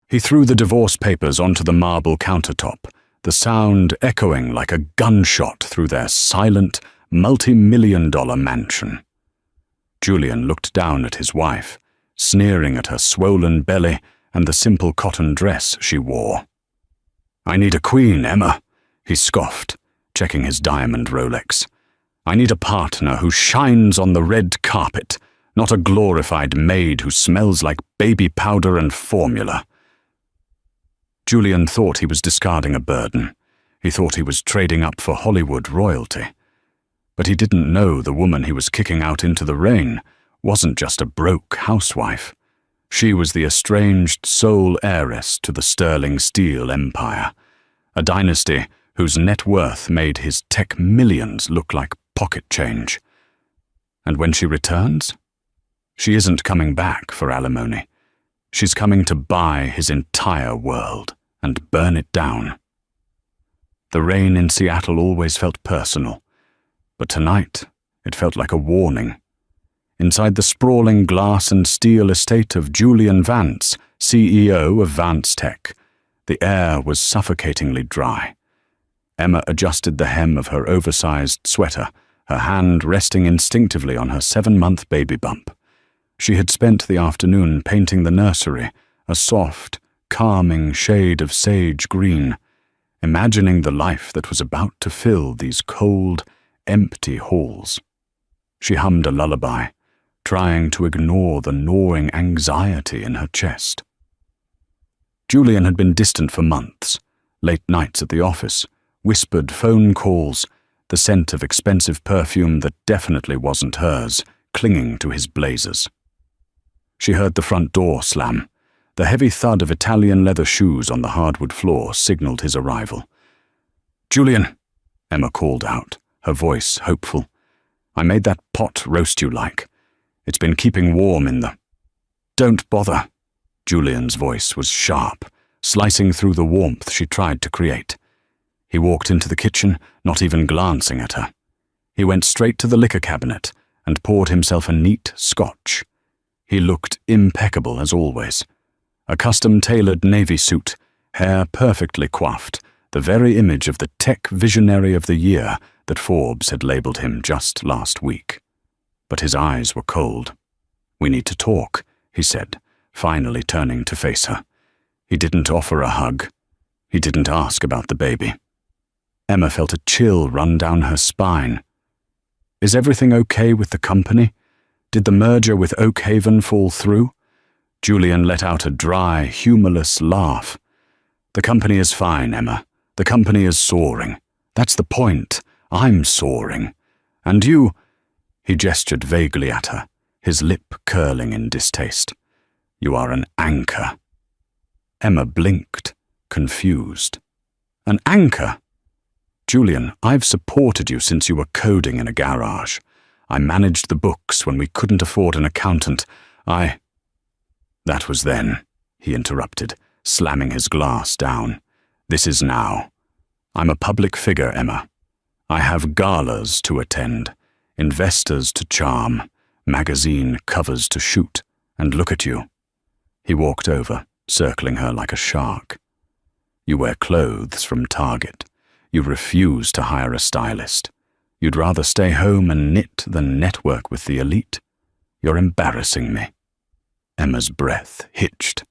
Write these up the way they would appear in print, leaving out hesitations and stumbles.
He threw the divorce papers onto the marble countertop, the sound echoing like a gunshot through their silent, multi-million-dollar mansion. Julian looked down at his wife, sneering at her swollen belly and the simple cotton dress she wore. "I need a queen, Emma," he scoffed, checking his diamond Rolex. "I need a partner who shines on the red carpet, not a glorified maid who smells like baby powder and formula." Julian thought he was discarding a burden. He thought he was trading up for Hollywood royalty. But he didn't know the woman he was kicking out into the rain wasn't just a broke housewife. She was the estranged sole heiress to the sterling steel empire, a dynasty whose net worth made his tech millions look like pocket change. And when she returns, she isn't coming back for alimony. She's coming to buy his entire world and burn it down. The rain in Seattle always felt personal, but tonight it felt like a warning. Inside the sprawling glass and steel estate of Julian Vance, CEO of Vance Tech, the air was suffocatingly dry. Emma adjusted the hem of her oversized sweater, her hand resting instinctively on her 7-month baby bump. She had spent the afternoon painting the nursery, a soft, calming shade of sage green, imagining the life that was about to fill these cold, empty halls. She hummed a lullaby, trying to ignore the gnawing anxiety in her chest. Julian had been distant for months, late nights at the office, whispered phone calls, the scent of expensive perfume that definitely wasn't hers, clinging to his blazers. She heard the front door slam. The heavy thud of Italian leather shoes on the hardwood floor signaled his arrival. "Julian," Emma called out, her voice hopeful. "I made that pot roast you like. It's been keeping warm in the—" "Don't bother." Julian's voice was sharp, slicing through the warmth she tried to create. He walked into the kitchen, not even glancing at her. He went straight to the liquor cabinet and poured himself a neat scotch. He looked impeccable as always. A custom-tailored navy suit, hair perfectly coiffed, the very image of the tech visionary of the year that Forbes had labeled him just last week. But his eyes were cold. "We need to talk," he said, finally turning to face her. He didn't offer a hug. He didn't ask about the baby. Emma felt a chill run down her spine. "Is everything okay with the company? Did the merger with Oak Haven fall through?" Julian let out a dry, humorless laugh. "The company is fine, Emma. The company is soaring. That's the point. I'm soaring. And you—" He gestured vaguely at her, his lip curling in distaste. "You are an anchor." Emma blinked, confused. "An anchor?" "Julian, I've supported you since you were coding in a garage. I managed the books when we couldn't afford an accountant. "That was then," he interrupted, slamming his glass down. "This is now. I'm a public figure, Emma. I have galas to attend, investors to charm, magazine covers to shoot, and look at you." He walked over, circling her like a shark. "You wear clothes from Target. You refuse to hire a stylist. You'd rather stay home and knit than network with the elite. You're embarrassing me." Emma's breath hitched.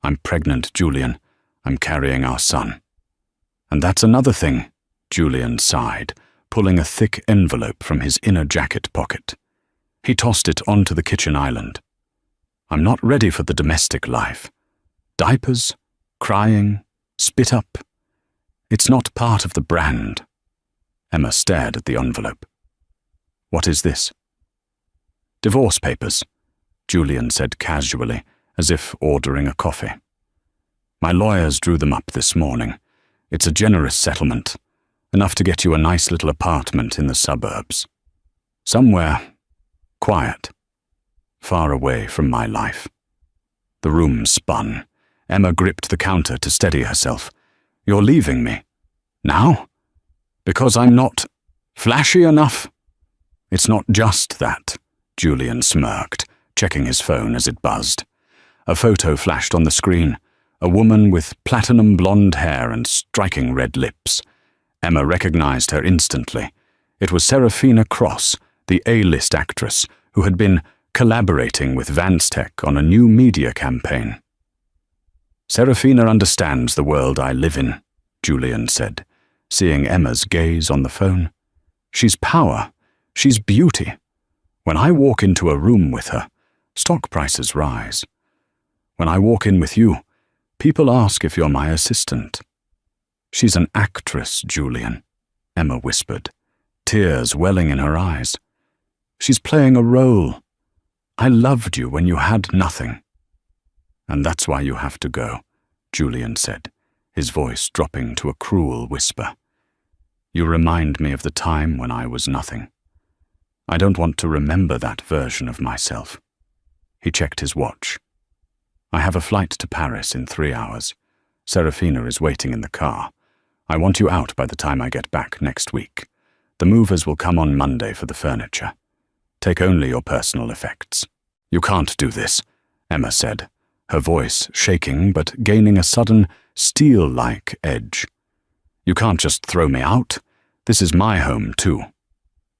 "I'm pregnant, Julian. I'm carrying our son." "And that's another thing," Julian sighed, pulling a thick envelope from his inner jacket pocket. He tossed it onto the kitchen island. "I'm not ready for the domestic life. Diapers, crying, spit up. It's not part of the brand." Emma stared at the envelope. "What is this?" "Divorce papers," Julian said casually, as if ordering a coffee. "My lawyers drew them up this morning. It's a generous settlement, enough to get you a nice little apartment in the suburbs. Somewhere quiet, far away from my life." The room spun. Emma gripped the counter to steady herself. "You're leaving me? Now? Because I'm not flashy enough?" "It's not just that," Julian smirked, checking his phone as it buzzed. A photo flashed on the screen, a woman with platinum blonde hair and striking red lips. Emma recognized her instantly. It was Serafina Cross, the A-list actress who had been collaborating with Vanstech on a new media campaign. "Serafina understands the world I live in," Julian said, seeing Emma's gaze on the phone. "She's power. She's beauty. When I walk into a room with her, stock prices rise. When I walk in with you, people ask if you're my assistant." "She's an actress, Julian," Emma whispered, tears welling in her eyes. "She's playing a role. I loved you when you had nothing." "And that's why you have to go," Julian said, his voice dropping to a cruel whisper. "You remind me of the time when I was nothing. I don't want to remember that version of myself." He checked his watch. "I have a flight to Paris in 3 hours. Serafina is waiting in the car. I want you out by the time I get back next week. The movers will come on Monday for the furniture. Take only your personal effects." "You can't do this," Emma said, her voice shaking but gaining a sudden steel-like edge. "You can't just throw me out. This is my home, too."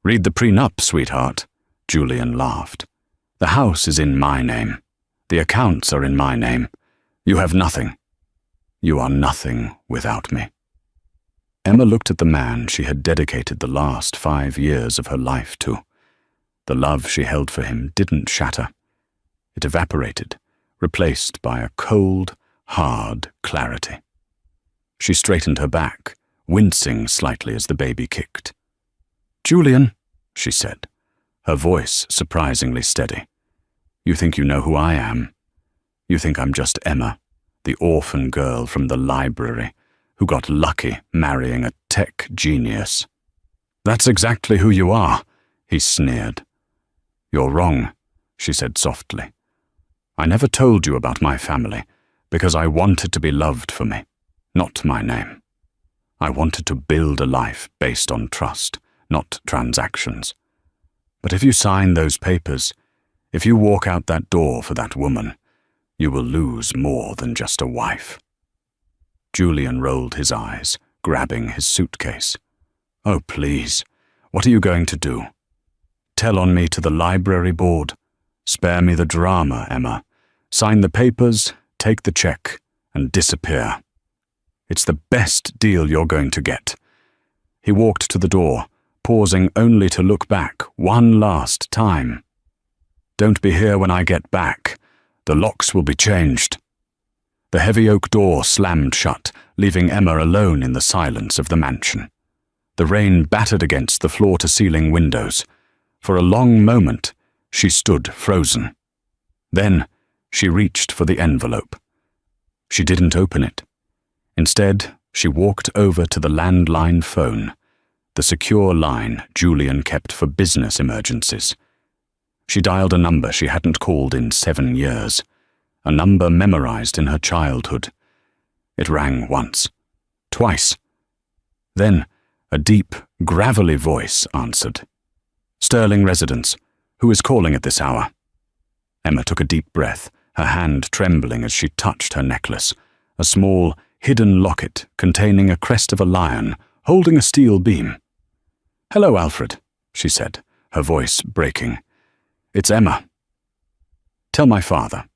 "Read the prenup, sweetheart," Julian laughed. "The house is in my name. The accounts are in my name. You have nothing. You are nothing without me." Emma looked at the man she had dedicated the last 5 years of her life to. The love she held for him didn't shatter. It evaporated, replaced by a cold, hard clarity. She straightened her back, wincing slightly as the baby kicked. "Julian," she said, her voice surprisingly steady. "You think you know who I am? You think I'm just Emma, the orphan girl from the library who got lucky marrying a tech genius?" "That's exactly who you are," he sneered. "You're wrong," she said softly. "I never told you about my family because I wanted to be loved for me, not my name. I wanted to build a life based on trust, not transactions. But if you sign those papers, if you walk out that door for that woman, you will lose more than just a wife." Julian rolled his eyes, grabbing his suitcase. "Oh, please, what are you going to do? Tell on me to the library board? Spare me the drama, Emma. Sign the papers, take the check, and disappear. It's the best deal you're going to get." He walked to the door, pausing only to look back one last time. "Don't be here when I get back. The locks will be changed." The heavy oak door slammed shut, leaving Emma alone in the silence of the mansion. The rain battered against the floor-to-ceiling windows. For a long moment, she stood frozen. Then, she reached for the envelope. She didn't open it. Instead, she walked over to the landline phone, the secure line Julian kept for business emergencies. She dialed a number she hadn't called in 7 years, a number memorized in her childhood. It rang once, twice. Then, a deep, gravelly voice answered. "Sterling residence. Who is calling at this hour?" Emma took a deep breath, her hand trembling as she touched her necklace, a small, hidden locket containing a crest of a lion holding a steel beam. "Hello, Alfred," she said, her voice breaking. "It's Emma. Tell my father.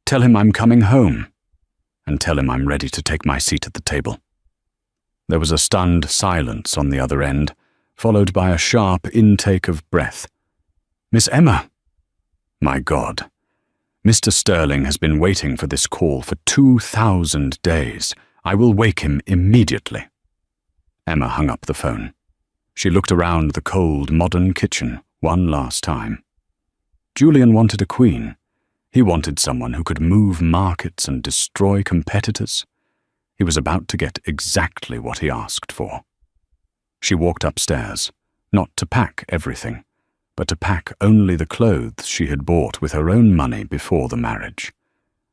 Tell him I'm coming home. And tell him I'm ready to take my seat at the table." There was a stunned silence on the other end, followed by a sharp intake of breath. "Miss Emma!" "My God. Mr. Sterling has been waiting for this call for 2,000 days. I will wake him immediately." Emma hung up the phone. She looked around the cold, modern kitchen one last time. Julian wanted a queen. He wanted someone who could move markets and destroy competitors. He was about to get exactly what he asked for. She walked upstairs, not to pack everything, but to pack only the clothes she had bought with her own money before the marriage.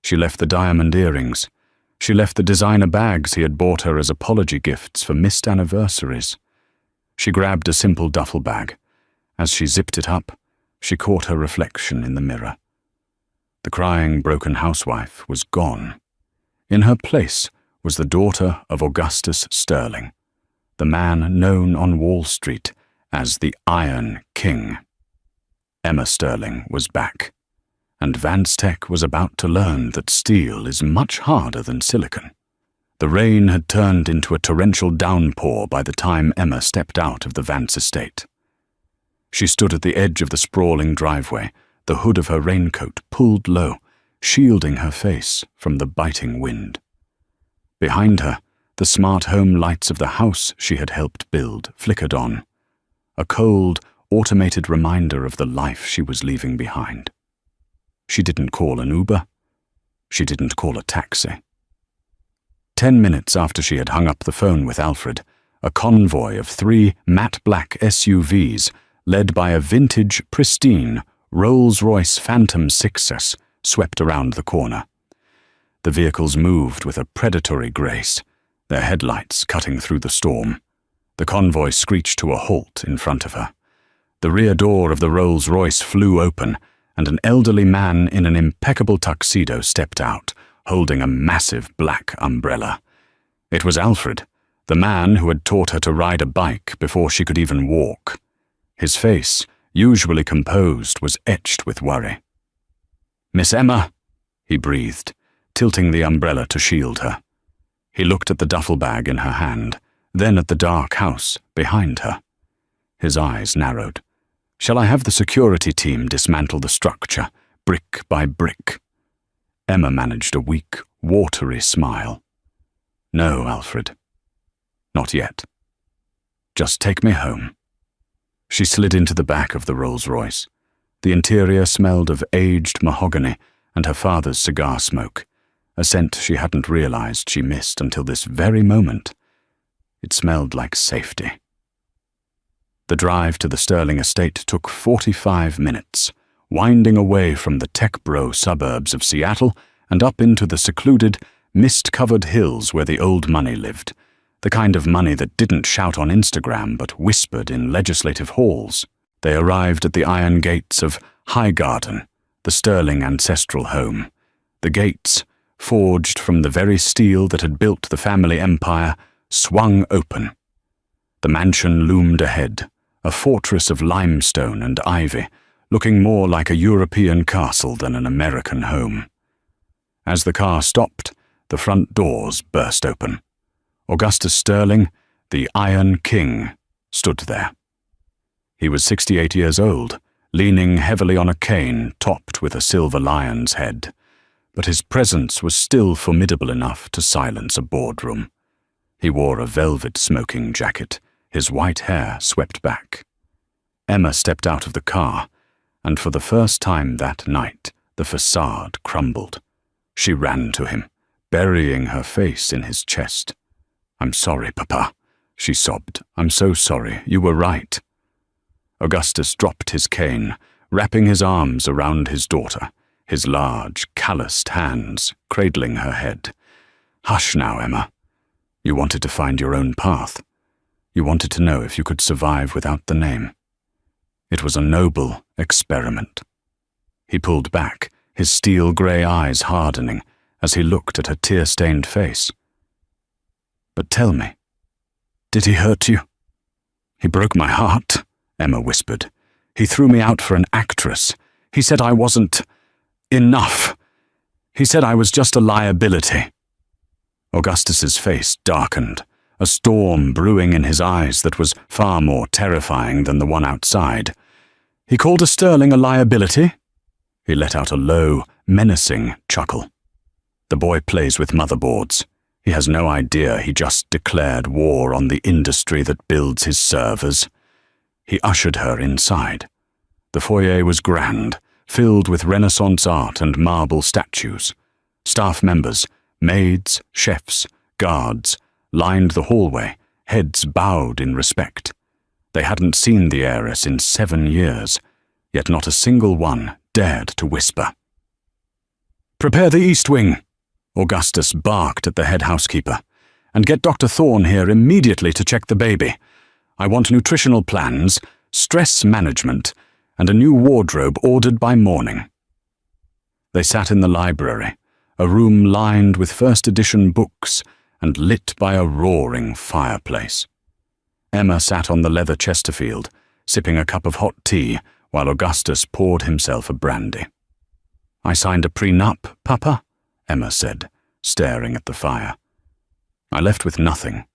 She left the diamond earrings. She left the designer bags he had bought her as apology gifts for missed anniversaries. She grabbed a simple duffel bag. As she zipped it up, she caught her reflection in the mirror. The crying, broken housewife was gone. In her place was the daughter of Augustus Sterling, the man known on Wall Street as the Iron King. Emma Sterling was back, and Vance Tech was about to learn that steel is much harder than silicon. The rain had turned into a torrential downpour by the time Emma stepped out of the Vance estate. She stood at the edge of the sprawling driveway, the hood of her raincoat pulled low, shielding her face from the biting wind. Behind her, the smart home lights of the house she had helped build flickered on, a cold, automated reminder of the life she was leaving behind. She didn't call an Uber. She didn't call a taxi. 10 minutes after she had hung up the phone with Alfred, a convoy of 3 matte black SUVs, led by a vintage, pristine Rolls-Royce Phantom 6S, swept around the corner. The vehicles moved with a predatory grace, their headlights cutting through the storm. The convoy screeched to a halt in front of her. The rear door of the Rolls-Royce flew open, and an elderly man in an impeccable tuxedo stepped out, holding a massive black umbrella. It was Alfred, the man who had taught her to ride a bike before she could even walk. His face, usually composed, was etched with worry. "Miss Emma," he breathed, tilting the umbrella to shield her. He looked at the duffel bag in her hand, then at the dark house behind her. His eyes narrowed. "Shall I have the security team dismantle the structure, brick by brick?" Emma managed a weak, watery smile. "No, Alfred. Not yet. Just take me home." She slid into the back of the Rolls-Royce. The interior smelled of aged mahogany and her father's cigar smoke, a scent she hadn't realized she missed until this very moment. It smelled like safety. The drive to the Sterling estate took 45 minutes, winding away from the tech-bro suburbs of Seattle and up into the secluded, mist-covered hills where the old money lived, the kind of money that didn't shout on Instagram but whispered in legislative halls. They arrived at the iron gates of Highgarden, the Sterling ancestral home. The gates, forged from the very steel that had built the family empire, swung open. The mansion loomed ahead, a fortress of limestone and ivy, looking more like a European castle than an American home. As the car stopped, the front doors burst open. Augustus Sterling, the Iron King, stood there. He was 68 years old, leaning heavily on a cane topped with a silver lion's head, but his presence was still formidable enough to silence a boardroom. He wore a velvet smoking jacket, his white hair swept back. Emma stepped out of the car, and for the first time that night, the facade crumbled. She ran to him, burying her face in his chest. "I'm sorry, Papa," she sobbed. "I'm so sorry. You were right." Augustus dropped his cane, wrapping his arms around his daughter, his large, calloused hands cradling her head. "Hush now, Emma. You wanted to find your own path. You wanted to know if you could survive without the name. It was a noble experiment." He pulled back, his steel-grey eyes hardening as he looked at her tear-stained face. "But tell me, did he hurt you?" "He broke my heart," Emma whispered. "He threw me out for an actress. He said I wasn't enough. He said I was just a liability." Augustus's face darkened, a storm brewing in his eyes that was far more terrifying than the one outside. "He called a Sterling a liability?" He let out a low, menacing chuckle. "The boy plays with motherboards. He has no idea he just declared war on the industry that builds his servers." He ushered her inside. The foyer was grand, filled with Renaissance art and marble statues. Staff members, maids, chefs, guards, lined the hallway, heads bowed in respect. They hadn't seen the heiress in 7 years, yet not a single one dared to whisper. "Prepare the East Wing," Augustus barked at the head housekeeper, "and get Dr. Thorne here immediately to check the baby. I want nutritional plans, stress management, and a new wardrobe ordered by morning." They sat in the library, a room lined with first edition books and lit by a roaring fireplace. Emma sat on the leather Chesterfield, sipping a cup of hot tea while Augustus poured himself a brandy. "I signed a prenup, Papa," Emma said, staring at the fire. "I left with nothing.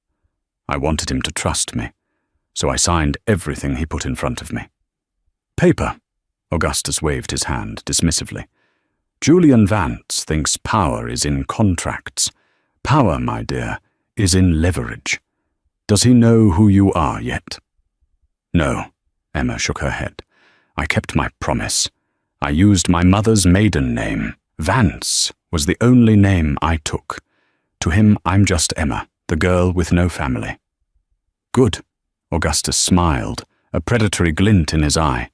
I wanted him to trust me, so I signed everything he put in front of me." "Paper," Augustus waved his hand dismissively. "Julian Vance thinks power is in contracts. Power, my dear, is in leverage. Does he know who you are yet?" "No," Emma shook her head. "I kept my promise. I used my mother's maiden name. Vance was the only name I took. To him, I'm just Emma, the girl with no family." "Good," Augustus smiled, a predatory glint in his eye.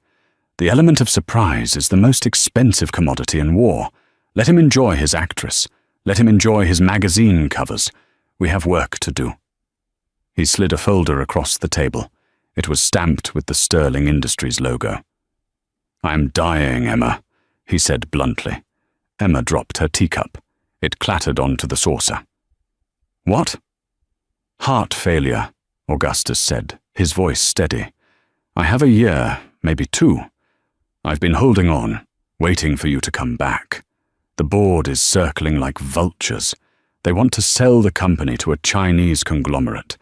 "The element of surprise is the most expensive commodity in war. Let him enjoy his actress. Let him enjoy his magazine covers. We have work to do." He slid a folder across the table. It was stamped with the Sterling Industries logo. "I'm dying, Emma," he said bluntly. Emma dropped her teacup. It clattered onto the saucer. "What?" "Heart failure," Augustus said, his voice steady. "I have a year, maybe 2. I've been holding on, waiting for you to come back. The board is circling like vultures. They want to sell the company to a Chinese conglomerate.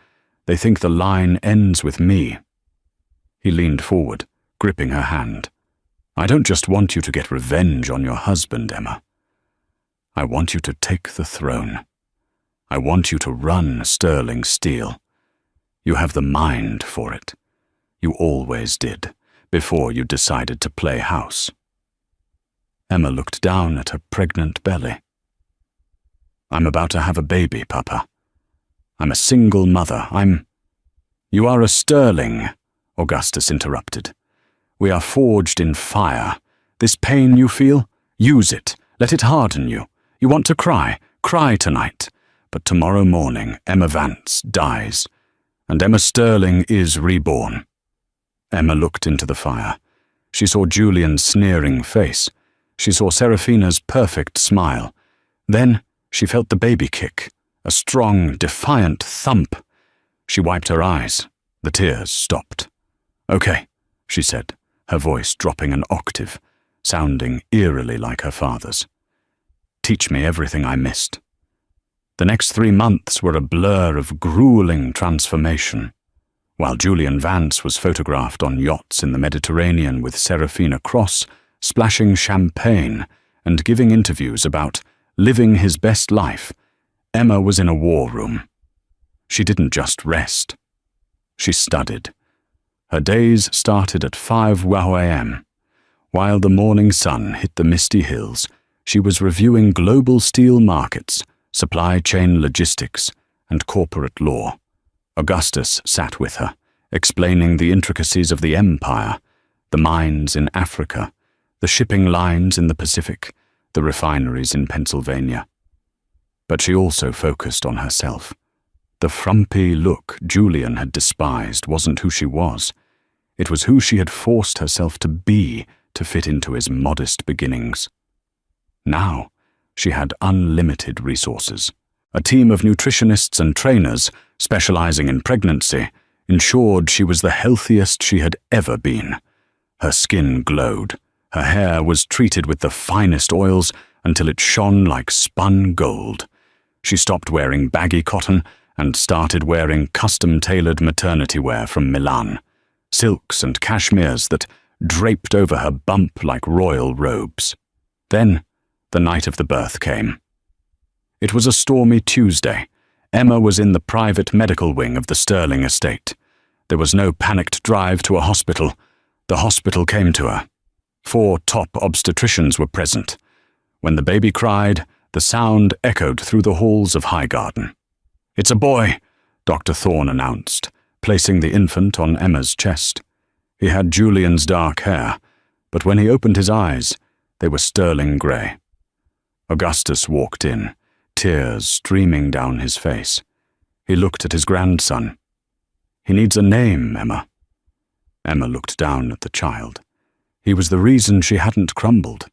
They think the line ends with me." He leaned forward, gripping her hand. "I don't just want you to get revenge on your husband, Emma. I want you to take the throne. I want you to run Sterling Steel. You have the mind for it. You always did, before you decided to play house." Emma looked down at her pregnant belly. "I'm about to have a baby, Papa. I'm a single mother. You are a Sterling," Augustus interrupted. "We are forged in fire. This pain you feel, use it. Let it harden you. You want to cry? Cry tonight. But tomorrow morning, Emma Vance dies, and Emma Sterling is reborn." Emma looked into the fire. She saw Julian's sneering face. She saw Serafina's perfect smile. Then she felt the baby kick, a strong, defiant thump. She wiped her eyes. The tears stopped. "Okay," she said, her voice dropping an octave, sounding eerily like her father's. "Teach me everything I missed." The next 3 months were a blur of grueling transformation. While Julian Vance was photographed on yachts in the Mediterranean with Serafina Cross, splashing champagne and giving interviews about living his best life, Emma was in a war room. She didn't just rest. She studied. Her days started at 5 a.m. While the morning sun hit the misty hills, she was reviewing global steel markets, supply chain logistics, and corporate law. Augustus sat with her, explaining the intricacies of the empire, the mines in Africa, the shipping lines in the Pacific, the refineries in Pennsylvania. But she also focused on herself. The frumpy look Julian had despised wasn't who she was. It was who she had forced herself to be to fit into his modest beginnings. Now, she had unlimited resources. A team of nutritionists and trainers, specializing in pregnancy, ensured she was the healthiest she had ever been. Her skin glowed. Her hair was treated with the finest oils until it shone like spun gold. She stopped wearing baggy cotton and started wearing custom-tailored maternity wear from Milan, silks and cashmeres that draped over her bump like royal robes. Then, the night of the birth came. It was a stormy Tuesday. Emma was in the private medical wing of the Sterling estate. There was no panicked drive to a hospital. The hospital came to her. 4 top obstetricians were present. When the baby cried, the sound echoed through the halls of Highgarden. "It's a boy," Dr. Thorne announced, placing the infant on Emma's chest. He had Julian's dark hair, but when he opened his eyes, they were sterling grey. Augustus walked in, tears streaming down his face. He looked at his grandson. "He needs a name, Emma." Emma looked down at the child. He was the reason she hadn't crumbled.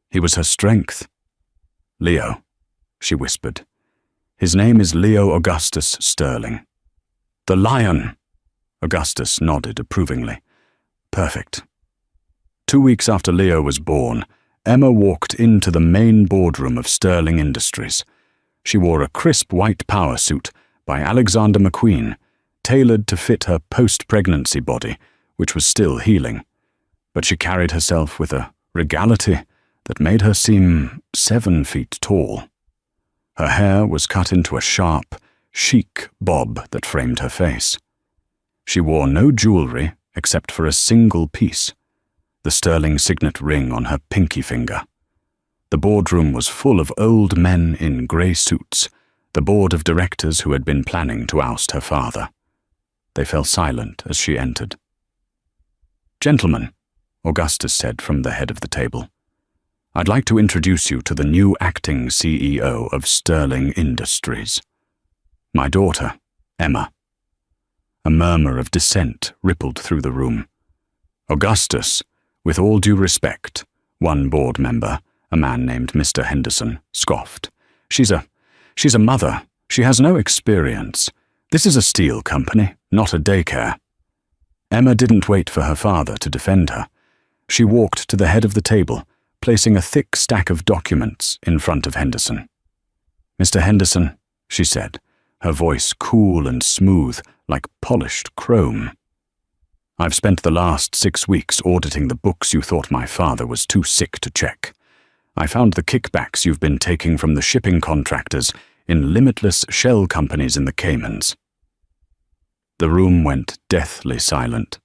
He was her strength. "Leo," she whispered. "His name is Leo Augustus Sterling." "The Lion!" Augustus nodded approvingly. "Perfect." 2 weeks after Leo was born, Emma walked into the main boardroom of Sterling Industries. She wore a crisp white power suit by Alexander McQueen, tailored to fit her post-pregnancy body, which was still healing. But she carried herself with a regality that made her seem 7 feet tall. Her hair was cut into a sharp, chic bob that framed her face. She wore no jewelry except for a single piece, the Sterling signet ring on her pinky finger. The boardroom was full of old men in grey suits, the board of directors who had been planning to oust her father. They fell silent as she entered. "Gentlemen," Augustus said from the head of the table, "I'd like to introduce you to the new acting CEO of Sterling Industries. My daughter, Emma." A murmur of dissent rippled through the room. Augustus, with all due respect, one board member, a man named Mr. Henderson, scoffed. She's a mother. She has no experience. This is a steel company, not a daycare." Emma didn't wait for her father to defend her. She walked to the head of the table, placing a thick stack of documents in front of Henderson. "Mr. Henderson," she said, her voice cool and smooth like polished chrome. "I've spent the last 6 weeks auditing the books you thought my father was too sick to check. I found the kickbacks you've been taking from the shipping contractors in limitless shell companies in the Caymans." The room went deathly silent.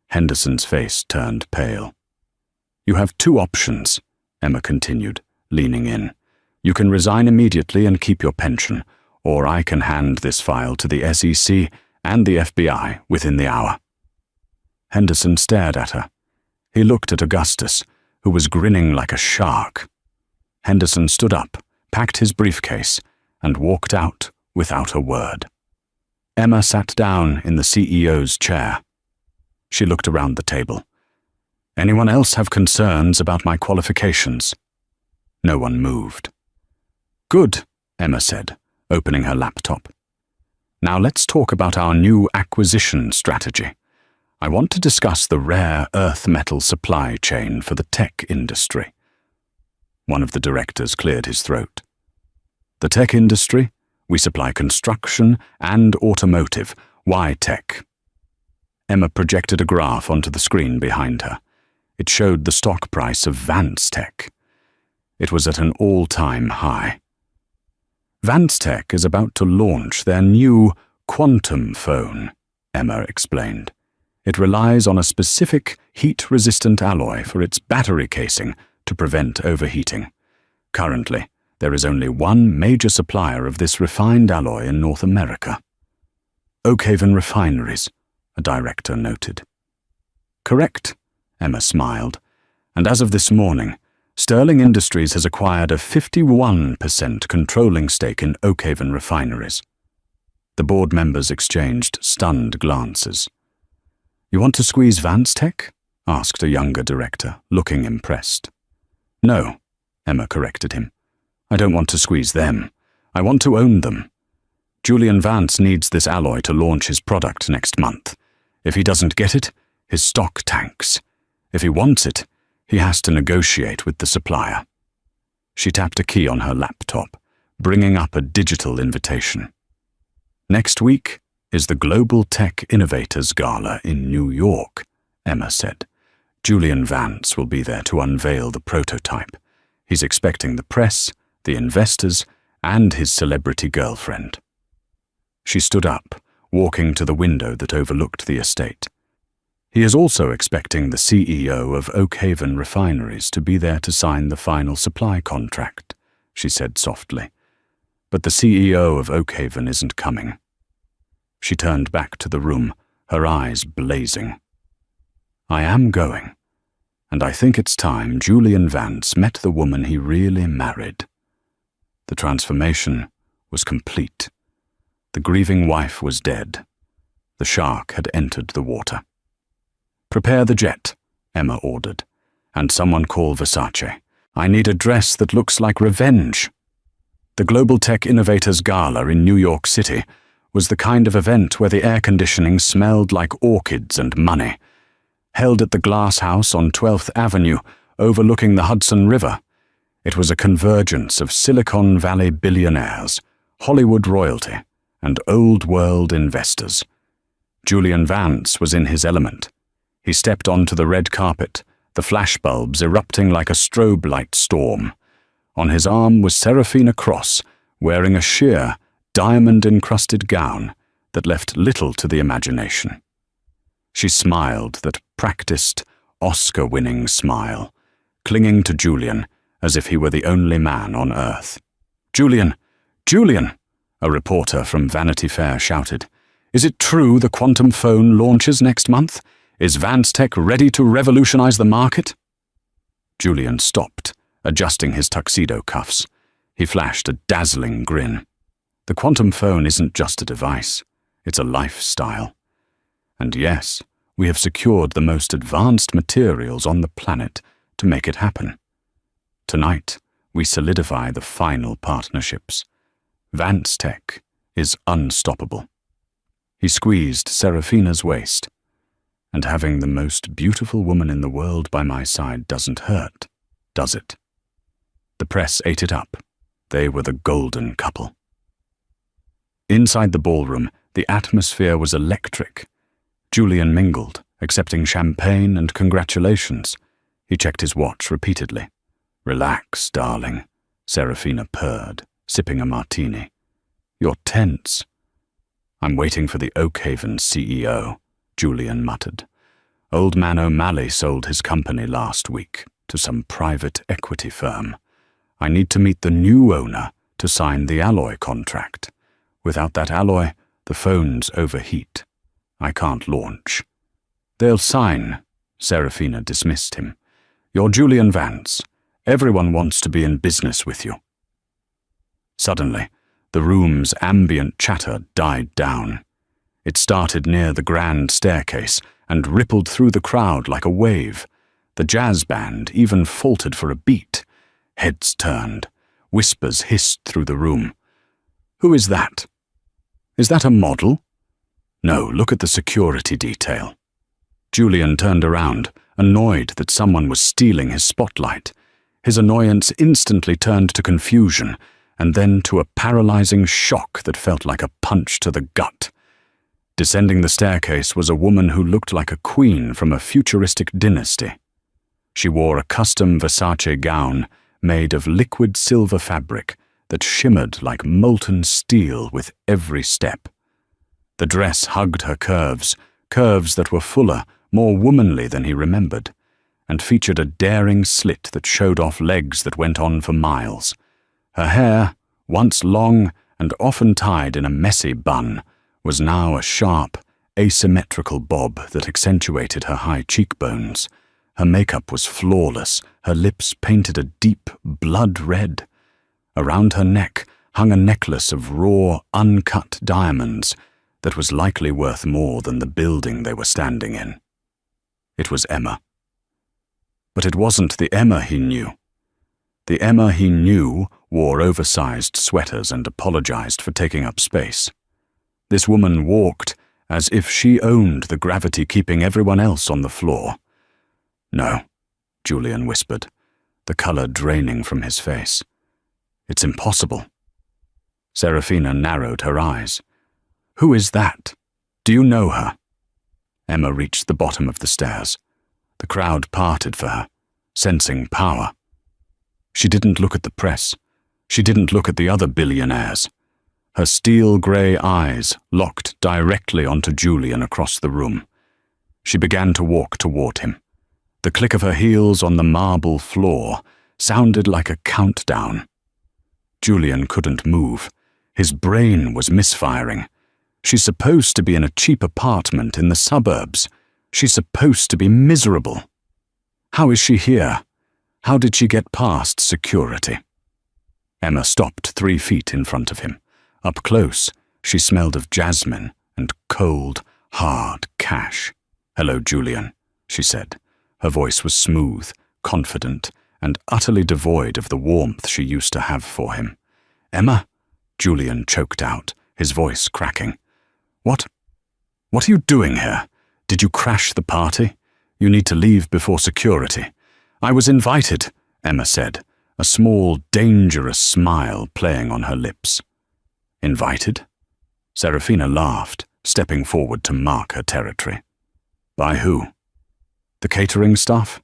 Henderson's face turned pale. "You have 2 options," Emma continued, leaning in. "You can resign immediately and keep your pension, or I can hand this file to the SEC and the FBI within the hour." Henderson stared at her. He looked at Augustus, who was grinning like a shark. Henderson stood up, packed his briefcase, and walked out without a word. Emma sat down in the CEO's chair. She looked around the table. "Anyone else have concerns about my qualifications?" No one moved. "Good," Emma said, opening her laptop. "Now let's talk about our new acquisition strategy. I want to discuss the rare earth metal supply chain for the tech industry." One of the directors cleared his throat. "The tech industry? We supply construction and automotive. Why tech?" Emma projected a graph onto the screen behind her. It showed the stock price of Vance Tech. It was at an all-time high. "Vance Tech is about to launch their new quantum phone," Emma explained. "It relies on a specific heat-resistant alloy for its battery casing to prevent overheating. Currently, there is only one major supplier of this refined alloy in North America. Oakhaven Refineries," a director noted. "Correct," Emma smiled. "And as of this morning, Sterling Industries has acquired a 51% controlling stake in Oakhaven Refineries." The board members exchanged stunned glances. "You want to squeeze Vance Tech?" asked a younger director, looking impressed. "No," Emma corrected him. "I don't want to squeeze them. I want to own them. Julian Vance needs this alloy to launch his product next month. If he doesn't get it, his stock tanks. If he wants it, he has to negotiate with the supplier." She tapped a key on her laptop, bringing up a digital invitation. "Next week is the Global Tech Innovators Gala in New York," Emma said. "Julian Vance will be there to unveil the prototype. He's expecting the press, the investors, and his celebrity girlfriend." She stood up, walking to the window that overlooked the estate. "He is also expecting the CEO of Oakhaven Refineries to be there to sign the final supply contract," she said softly. "But the CEO of Oakhaven isn't coming." She turned back to the room, her eyes blazing. "I am going, and I think it's time Julian Vance met the woman he really married." The transformation was complete. The grieving wife was dead. The shark had entered the water. "Prepare the jet," Emma ordered, "and someone call Versace. I need a dress that looks like revenge." The Global Tech Innovators Gala in New York City was the kind of event where the air conditioning smelled like orchids and money. Held at the Glass House on 12th Avenue, overlooking the Hudson River, it was a convergence of Silicon Valley billionaires, Hollywood royalty, and old-world investors. Julian Vance was in his element. He stepped onto the red carpet, the flashbulbs erupting like a strobe light storm. On his arm was Serafina Cross, wearing a sheer, diamond-encrusted gown that left little to the imagination. She smiled that practiced, Oscar-winning smile, clinging to Julian as if he were the only man on earth. "Julian! Julian!" a reporter from Vanity Fair shouted. "Is it true the quantum phone launches next month? Is Vance Tech ready to revolutionize the market?" Julian stopped, adjusting his tuxedo cuffs. He flashed a dazzling grin. "The quantum phone isn't just a device, it's a lifestyle. And yes, we have secured the most advanced materials on the planet to make it happen. Tonight, we solidify the final partnerships. Vance Tech is unstoppable." He squeezed Serafina's waist. "And having the most beautiful woman in the world by my side doesn't hurt, does it?" The press ate it up. They were the golden couple. Inside the ballroom, the atmosphere was electric. Julian mingled, accepting champagne and congratulations. He checked his watch repeatedly. "Relax, darling," Serafina purred, sipping a martini. "You're tense." "I'm waiting for the Oakhaven CEO," Julian muttered. "Old man O'Malley sold his company last week to some private equity firm. I need to meet the new owner to sign the alloy contract. Without that alloy, the phones overheat. I can't launch." "They'll sign," Serafina dismissed him. "You're Julian Vance. Everyone wants to be in business with you." Suddenly, the room's ambient chatter died down. It started near the grand staircase and rippled through the crowd like a wave. The jazz band even faltered for a beat. Heads turned. Whispers hissed through the room. "Who is that? Is that a model? No, look at the security detail." Julian turned around, annoyed that someone was stealing his spotlight. His annoyance instantly turned to confusion, and then to a paralyzing shock that felt like a punch to the gut. Descending the staircase was a woman who looked like a queen from a futuristic dynasty. She wore a custom Versace gown made of liquid silver fabric that shimmered like molten steel with every step. The dress hugged her curves that were fuller, more womanly than he remembered, and featured a daring slit that showed off legs that went on for miles. Her hair, once long and often tied in a messy bun, was now a sharp, asymmetrical bob that accentuated her high cheekbones. Her makeup was flawless, her lips painted a deep blood red. Around her neck hung a necklace of raw, uncut diamonds that was likely worth more than the building they were standing in. It was Emma. But it wasn't the Emma he knew. The Emma he knew wore oversized sweaters and apologized for taking up space. This woman walked as if she owned the gravity keeping everyone else on the floor. "No," Julian whispered, the color draining from his face. "It's impossible." Serafina narrowed her eyes. "Who is that? Do you know her?" Emma reached the bottom of the stairs. The crowd parted for her, sensing power. She didn't look at the press. She didn't look at the other billionaires. Her steel-grey eyes locked directly onto Julian across the room. She began to walk toward him. The click of her heels on the marble floor sounded like a countdown. Julian couldn't move. His brain was misfiring. She's supposed to be in a cheap apartment in the suburbs. She's supposed to be miserable. How is she here? How did she get past security? Emma stopped 3 feet in front of him. Up close, she smelled of jasmine and cold, hard cash. "Hello, Julian," she said. Her voice was smooth, confident, and utterly devoid of the warmth she used to have for him. Emma? Julian choked out, his voice cracking. What are you doing here? Did you crash the party? You need to leave before security. I was invited, Emma said, a small, dangerous smile playing on her lips. Invited? Serafina laughed, stepping forward to mark her territory. By who? The catering staff?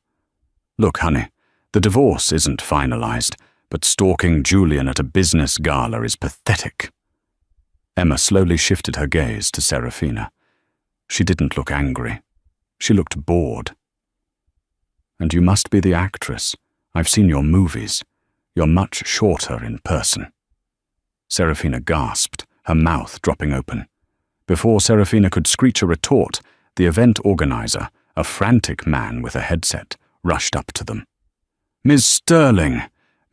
Look, honey, the divorce isn't finalized, but stalking Julian at a business gala is pathetic. Emma slowly shifted her gaze to Serafina. She didn't look angry. She looked bored. And you must be the actress. I've seen your movies. You're much shorter in person. Serafina gasped, her mouth dropping open. Before Serafina could screech a retort, the event organizer, a frantic man with a headset, rushed up to them. Ms. Sterling!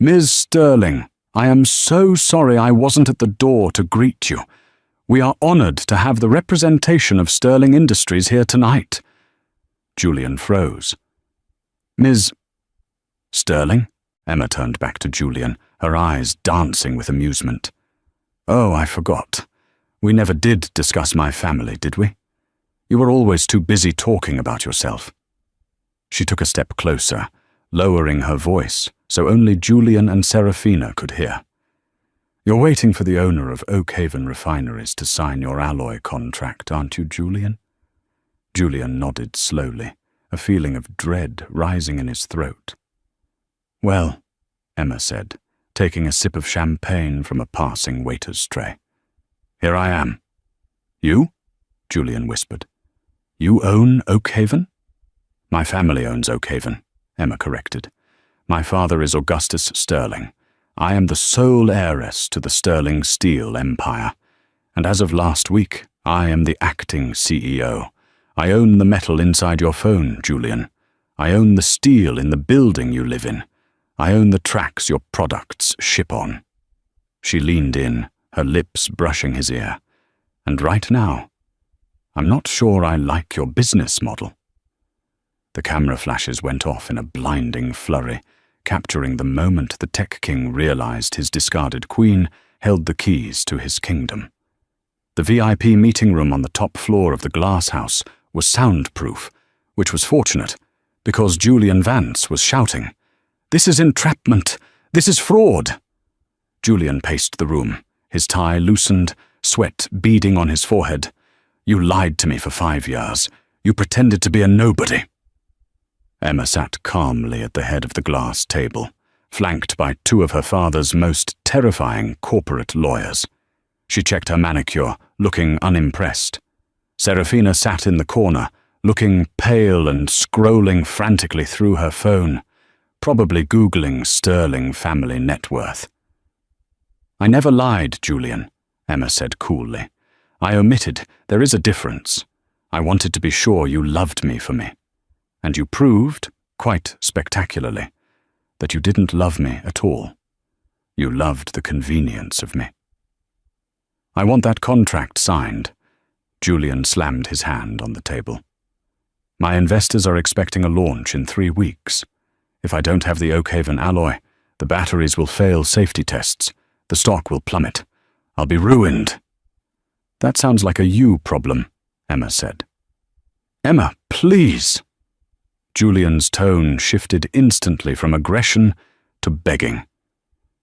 Ms. Sterling! I am so sorry I wasn't at the door to greet you. We are honored to have the representation of Sterling Industries here tonight. Julian froze. Ms. Sterling? Emma turned back to Julian, her eyes dancing with amusement. Oh, I forgot. We never did discuss my family, did we? You were always too busy talking about yourself. She took a step closer, lowering her voice so only Julian and Serafina could hear. You're waiting for the owner of Oakhaven Refineries to sign your alloy contract, aren't you, Julian? Julian nodded slowly, a feeling of dread rising in his throat. Well, Emma said, taking a sip of champagne from a passing waiter's tray. Here I am. You? Julian whispered. You own Oakhaven? My family owns Oakhaven, Emma corrected. My father is Augustus Sterling. I am the sole heiress to the Sterling Steel Empire, and as of last week, I am the acting CEO. I own the metal inside your phone, Julian. I own the steel in the building you live in. I own the tracks your products ship on. She leaned in, her lips brushing his ear. And right now, I'm not sure I like your business model. The camera flashes went off in a blinding flurry, capturing the moment the Tech King realized his discarded queen held the keys to his kingdom. The VIP meeting room on the top floor of the glass house was soundproof, which was fortunate, because Julian Vance was shouting, "This is entrapment! This is fraud!" Julian paced the room, his tie loosened, sweat beading on his forehead. You lied to me for 5 years. You pretended to be a nobody. Emma sat calmly at the head of the glass table, flanked by 2 of her father's most terrifying corporate lawyers. She checked her manicure, looking unimpressed. Serafina sat in the corner, looking pale and scrolling frantically through her phone, probably Googling Sterling family net worth. I never lied, Julian, Emma said coolly. I omitted. There is a difference. I wanted to be sure you loved me for me. And you proved, quite spectacularly, that you didn't love me at all. You loved the convenience of me. I want that contract signed. Julian slammed his hand on the table. My investors are expecting a launch in 3 weeks. If I don't have the Oakhaven alloy, the batteries will fail safety tests. The stock will plummet. I'll be ruined. That sounds like a you problem, Emma said. Emma, please! Julian's tone shifted instantly from aggression to begging.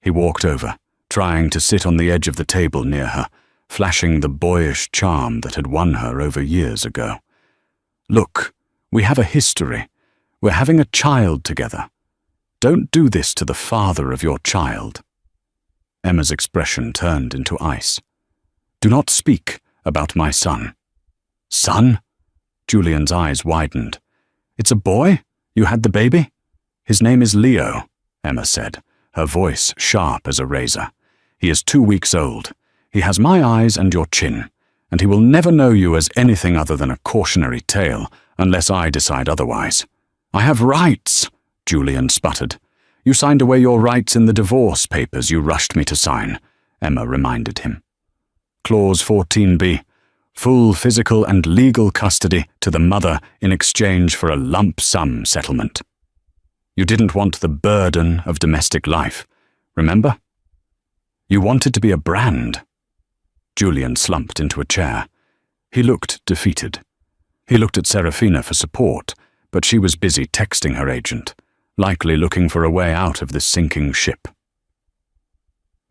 He walked over, trying to sit on the edge of the table near her, flashing the boyish charm that had won her over years ago. Look, we have a history. We're having a child together. Don't do this to the father of your child. Emma's expression turned into ice. Do not speak about my son. Son? Julian's eyes widened. It's a boy? You had the baby? His name is Leo, Emma said, her voice sharp as a razor. He is 2 weeks old. He has my eyes and your chin, and he will never know you as anything other than a cautionary tale, unless I decide otherwise. I have rights, Julian sputtered. You signed away your rights in the divorce papers you rushed me to sign, Emma reminded him. Clause 14b. Full physical and legal custody to the mother in exchange for a lump sum settlement. You didn't want the burden of domestic life, remember? You wanted to be a brand. Julian slumped into a chair. He looked defeated. He looked at Serafina for support, but she was busy texting her agent, likely looking for a way out of this sinking ship.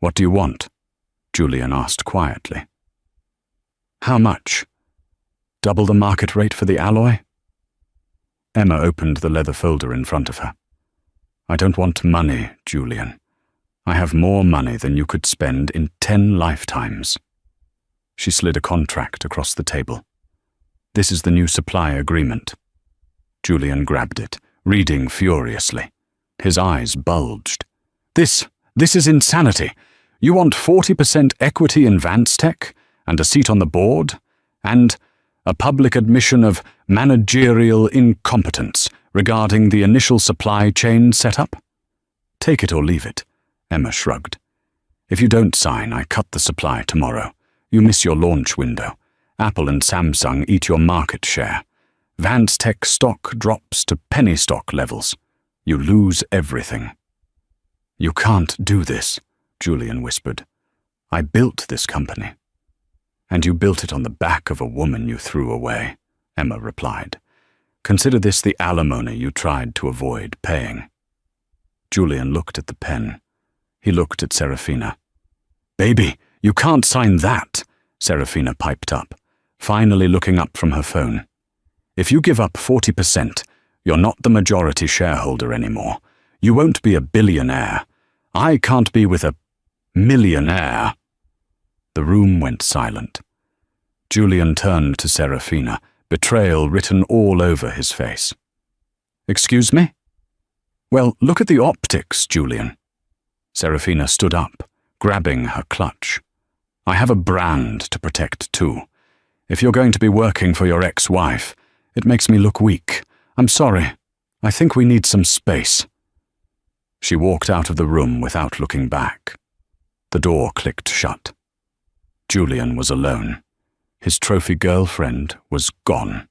"What do you want?" Julian asked quietly. "How much? Double the market rate for the alloy?" Emma opened the leather folder in front of her. "I don't want money, Julian. I have more money than you could spend in 10 lifetimes." She slid a contract across the table. "This is the new supply agreement." Julian grabbed it, reading furiously. His eyes bulged. This is insanity. You want 40% equity in Vanstech, and a seat on the board, and a public admission of managerial incompetence regarding the initial supply chain setup? Take it or leave it, Emma shrugged. If you don't sign, I cut the supply tomorrow. You miss your launch window. Apple and Samsung eat your market share. Vanstech stock drops to penny stock levels. You lose everything. You can't do this, Julian whispered. I built this company. And you built it on the back of a woman you threw away, Emma replied. Consider this the alimony you tried to avoid paying. Julian looked at the pen. He looked at Serafina. Baby, you can't sign that, Serafina piped up, finally looking up from her phone. If you give up 40%, you're not the majority shareholder anymore. You won't be a billionaire. I can't be with a millionaire. The room went silent. Julian turned to Serafina, betrayal written all over his face. Excuse me? Well, look at the optics, Julian. Serafina stood up, grabbing her clutch. I have a brand to protect too. If you're going to be working for your ex-wife, it makes me look weak. I'm sorry. I think we need some space. She walked out of the room without looking back. The door clicked shut. Julian was alone. His trophy girlfriend was gone.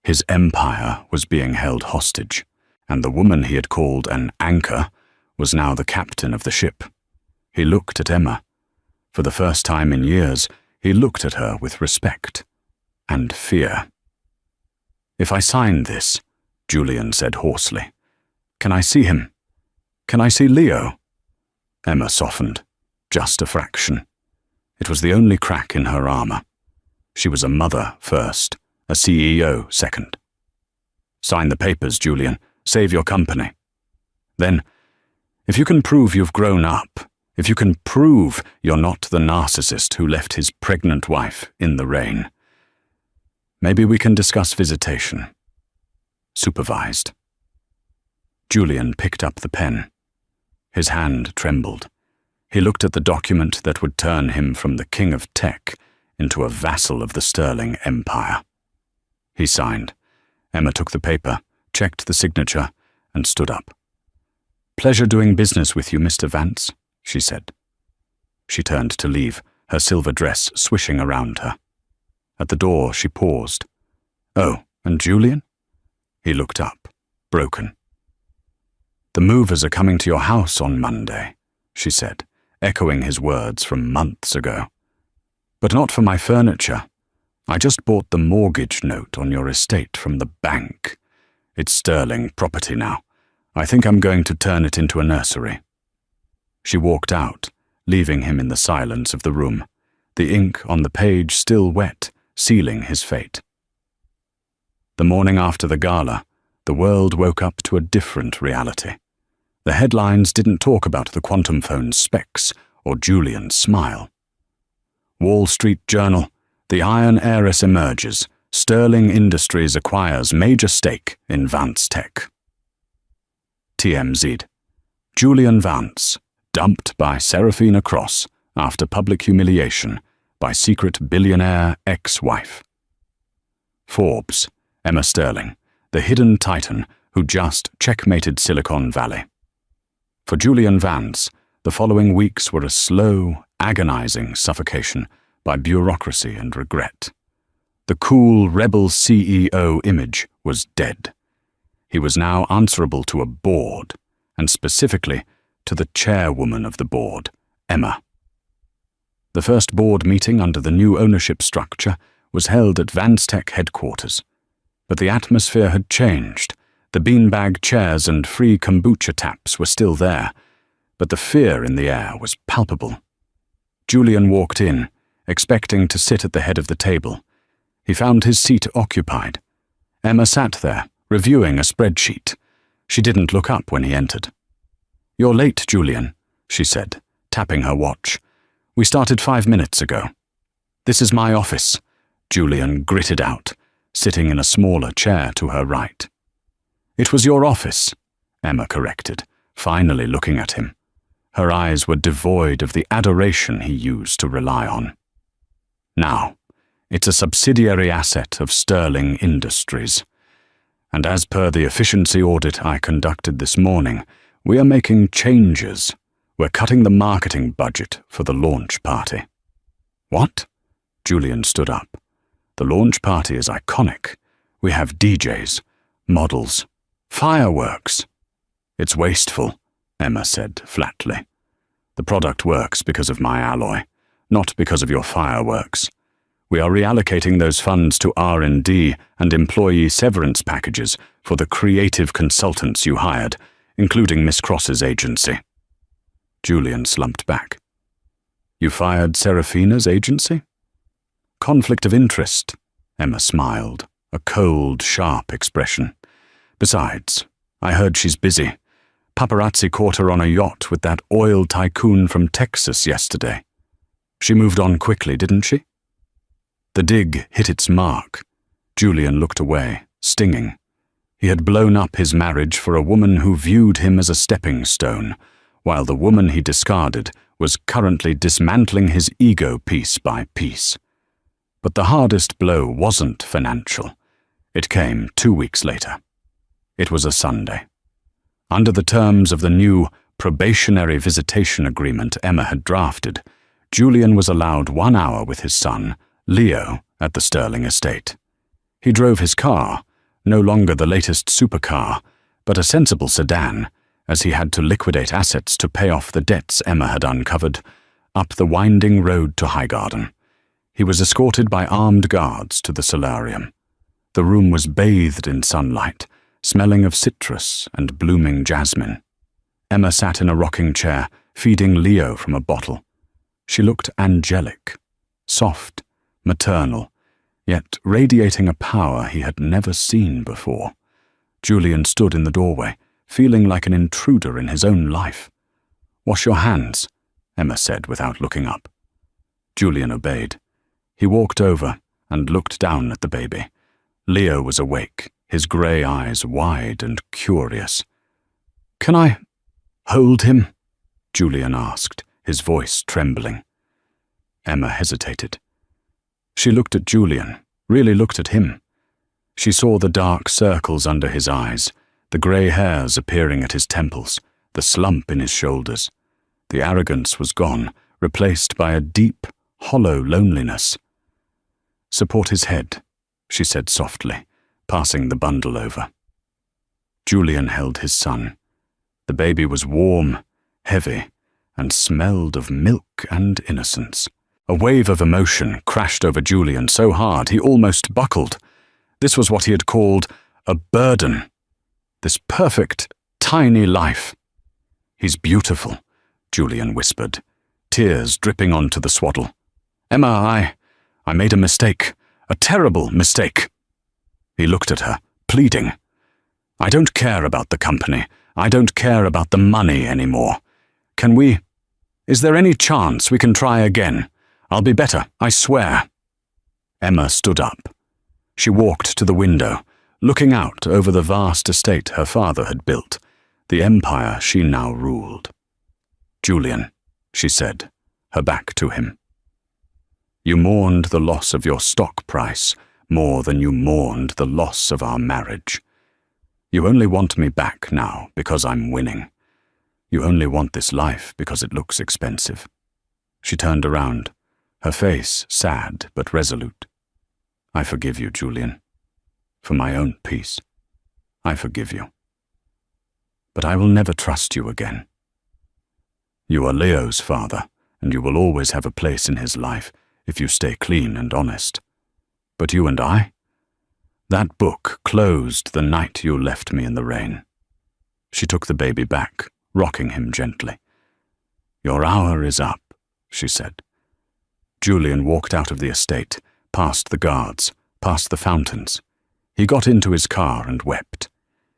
His empire was being held hostage, and the woman he had called an anchor was now the captain of the ship. He looked at Emma. For the first time in years, he looked at her with respect and fear. If I sign this, Julian said hoarsely, can I see him? Can I see Leo? Emma softened, just a fraction. It was the only crack in her armor. She was a mother first, a CEO second. Sign the papers, Julian. Save your company. Then, if you can prove you've grown up, if you can prove you're not the narcissist who left his pregnant wife in the rain, maybe we can discuss visitation. Supervised. Julian picked up the pen. His hand trembled. He looked at the document that would turn him from the king of tech into a vassal of the Sterling Empire. He signed. Emma took the paper, checked the signature, and stood up. Pleasure doing business with you, Mr. Vance, she said. She turned to leave, her silver dress swishing around her. At the door, she paused. Oh, and Julian? He looked up, broken. The movers are coming to your house on Monday, she said, echoing his words from months ago. But not for my furniture. I just bought the mortgage note on your estate from the bank. It's sterling property now. I think I'm going to turn it into a nursery. She walked out, leaving him in the silence of the room, the ink on the page still wet, sealing his fate. The morning after the gala, the world woke up to a different reality. The headlines didn't talk about the quantum phone's specs or Julian's smile. Wall Street Journal, the Iron Heiress emerges. Sterling Industries acquires major stake in Vanstech. TMZ. Julian Vance, dumped by Serafina Cross after public humiliation by secret billionaire ex-wife. Forbes. Emma Sterling, the hidden titan who just checkmated Silicon Valley. For Julian Vance, the following weeks were a slow, agonizing suffocation by bureaucracy and regret. The cool, rebel CEO image was dead. He was now answerable to a board, and specifically to the chairwoman of the board, Emma. The first board meeting under the new ownership structure was held at Vanstech headquarters. But the atmosphere had changed. The beanbag chairs and free kombucha taps were still there, but the fear in the air was palpable. Julian walked in, expecting to sit at the head of the table. He found his seat occupied. Emma sat there, reviewing a spreadsheet. She didn't look up when he entered. "You're late, Julian," she said, tapping her watch. "We started 5 minutes ago." "This is my office," Julian gritted out, sitting in a smaller chair to her right. "It was your office," Emma corrected, finally looking at him. Her eyes were devoid of the adoration he used to rely on. "Now, it's a subsidiary asset of Sterling Industries. And as per the efficiency audit I conducted this morning, we are making changes. We're cutting the marketing budget for the launch party." "What?" Julian stood up. "The launch party is iconic. We have DJs, models, fireworks." "It's wasteful," Emma said flatly. "The product works because of my alloy, not because of your fireworks. We are reallocating those funds to R&D and employee severance packages for the creative consultants you hired, including Miss Cross's agency." Julian slumped back. "You fired Serafina's agency?" "Conflict of interest," Emma smiled, a cold, sharp expression. "Besides, I heard she's busy. Paparazzi caught her on a yacht with that oil tycoon from Texas yesterday. She moved on quickly, didn't she?" The dig hit its mark. Julian looked away, stinging. He had blown up his marriage for a woman who viewed him as a stepping stone, while the woman he discarded was currently dismantling his ego piece by piece. But the hardest blow wasn't financial. It came 2 weeks later. It was a Sunday. Under the terms of the new probationary visitation agreement Emma had drafted, Julian was allowed 1 hour with his son, Leo, at the Sterling estate. He drove his car, no longer the latest supercar, but a sensible sedan, as he had to liquidate assets to pay off the debts Emma had uncovered, up the winding road to Highgarden. He was escorted by armed guards to the solarium. The room was bathed in sunlight, smelling of citrus and blooming jasmine. Emma sat in a rocking chair, feeding Leo from a bottle. She looked angelic, soft, maternal, yet radiating a power he had never seen before. Julian stood in the doorway, feeling like an intruder in his own life. "Wash your hands," Emma said without looking up. Julian obeyed. He walked over and looked down at the baby. Leo was awake, his grey eyes wide and curious. "Can I hold him?" Julian asked, his voice trembling. Emma hesitated. She looked at Julian, really looked at him. She saw the dark circles under his eyes, the grey hairs appearing at his temples, the slump in his shoulders. The arrogance was gone, replaced by a deep, hollow loneliness. "Support his head," she said softly, passing the bundle over. Julian held his son. The baby was warm, heavy, and smelled of milk and innocence. A wave of emotion crashed over Julian so hard he almost buckled. This was what he had called a burden. This perfect, tiny life. "He's beautiful," Julian whispered, tears dripping onto the swaddle. "Emma, I made a mistake, a terrible mistake." He looked at her, pleading. "I don't care about the company. I don't care about the money anymore. Is there any chance we can try again? I'll be better, I swear." Emma stood up. She walked to the window, looking out over the vast estate her father had built, the empire she now ruled. "Julian," she said, her back to him. "You mourned the loss of your stock price more than you mourned the loss of our marriage. You only want me back now because I'm winning. You only want this life because it looks expensive." She turned around, her face sad but resolute. "I forgive you, Julian. For my own peace, I forgive you. But I will never trust you again. You are Leo's father, and you will always have a place in his life if you stay clean and honest. But you and I? That book closed the night you left me in the rain." She took the baby back, rocking him gently. "Your hour is up," she said. Julian walked out of the estate, past the guards, past the fountains. He got into his car and wept.